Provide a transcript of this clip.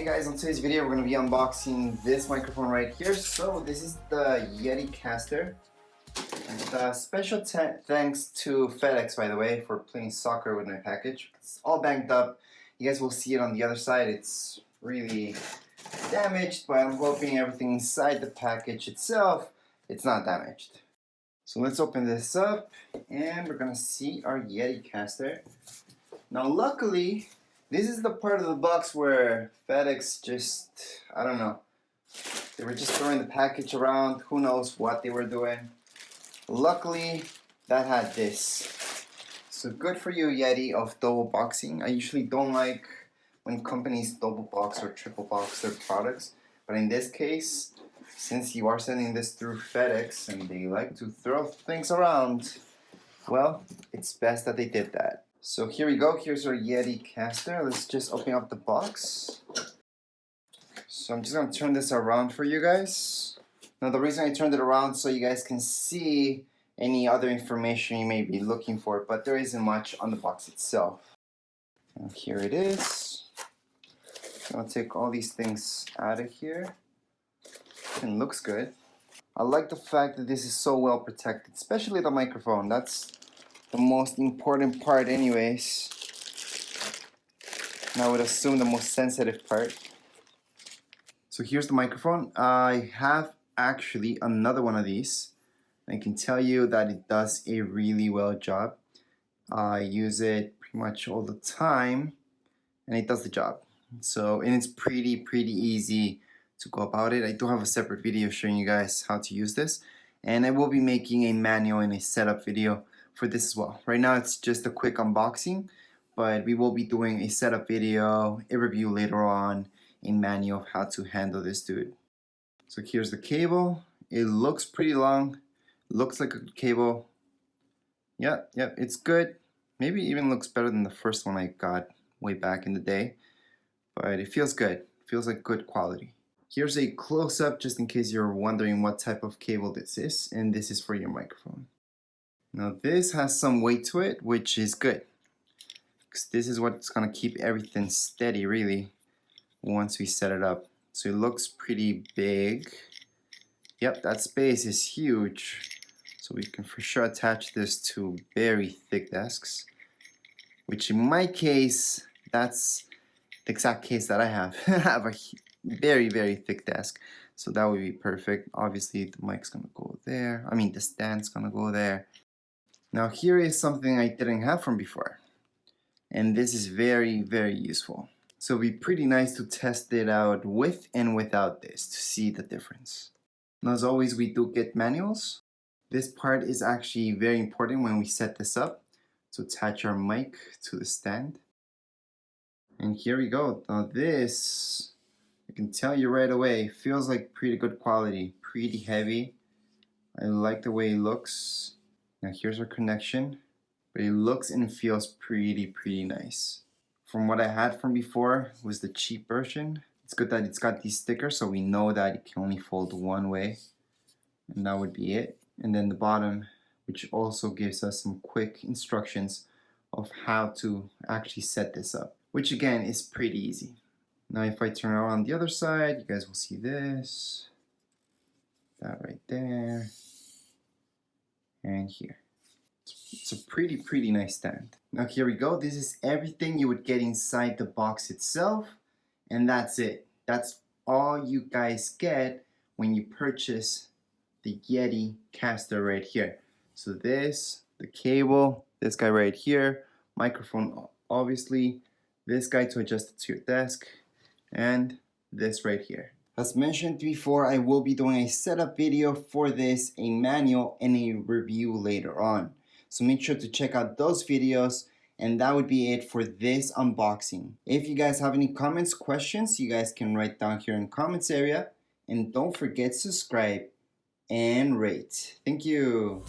guys, on today's video we're going to be unboxing this microphone right here. So this is the Yeticaster. And special thanks to FedEx, by the way, for playing soccer with my package. It's all banked up. You guys will see it on the other side. It's really damaged, but I'm hoping everything inside the package itself, it's not damaged. So let's open this up and we're going to see our Yeticaster. Now luckily, this is the part of the box where FedEx just, I don't know, they were just throwing the package around, who knows what they were doing. Luckily, that had this. So good for you, Yeti, of double boxing. I usually don't like when companies double box or triple box their products, but in this case, since you are sending this through FedEx and they like to throw things around, well, it's best that they did that. So here we go, here's our Yeticaster. Let's just open up the box. So I'm just going to turn this around for you guys. Now the reason I turned it around so you guys can see any other information you may be looking for, but there isn't much on the box itself. And here it is. I'll take all these things out of here. And looks good. I like the fact that this is so well protected, especially the microphone. That's the most important part anyways. And I would assume the most sensitive part. So here's the microphone. I have actually another one of these. I can tell you that it does a really well job. I use it pretty much all the time and it does the job. So, and it's pretty easy to go about it. I do have a separate video showing you guys how to use this, and I will be making a manual and a setup video for this as well. Right now it's just a quick unboxing, but we will be doing a setup video, a review later on, a manual of how to handle this dude. So here's the cable. It looks pretty long, looks like a good cable. Yep, it's good. Maybe even looks better than the first one I got way back in the day, but it feels good. It feels like good quality. Here's a close-up just in case you're wondering what type of cable this is, and this is for your microphone. Now this has some weight to it, which is good, because this is what's going to keep everything steady really once we set it up. So it looks pretty big. Yep, that space is huge, so we can for sure attach this to very thick desks, which in my case, that's the exact case that I have. I have a very thick desk, so that would be perfect. Obviously the mic's gonna go there, I mean the stand's gonna go there. Now here is something I didn't have from before, and this is very useful. So it'd be pretty nice to test it out with and without this to see the difference. Now as always, we do get manuals. This part is actually very important when we set this up, to attach our mic to the stand. And here we go. Now this, I can tell you right away, feels like pretty good quality, pretty heavy. I like the way it looks. Now here's our connection, but it looks and feels pretty nice. From what I had from before was the cheap version. It's good that it's got these stickers so we know that it can only fold one way, and that would be it. And then the bottom, which also gives us some quick instructions of how to actually set this up, which again is pretty easy. Now if I turn around the other side, you guys will see this, that right there, and here. It's a pretty nice stand. Now here we go. This is everything you would get inside the box itself, and that's it. That's all you guys get when you purchase the Yeticaster right here. So this, the cable, this guy right here, microphone obviously, this guy to adjust it to your desk, and this right here. As mentioned before, I will be doing a setup video for this, a manual, and a review later on. So make sure to check out those videos, and that would be it for this unboxing. If you guys have any comments, questions, you guys can write down here in the comments area, and don't forget to subscribe and rate. Thank you.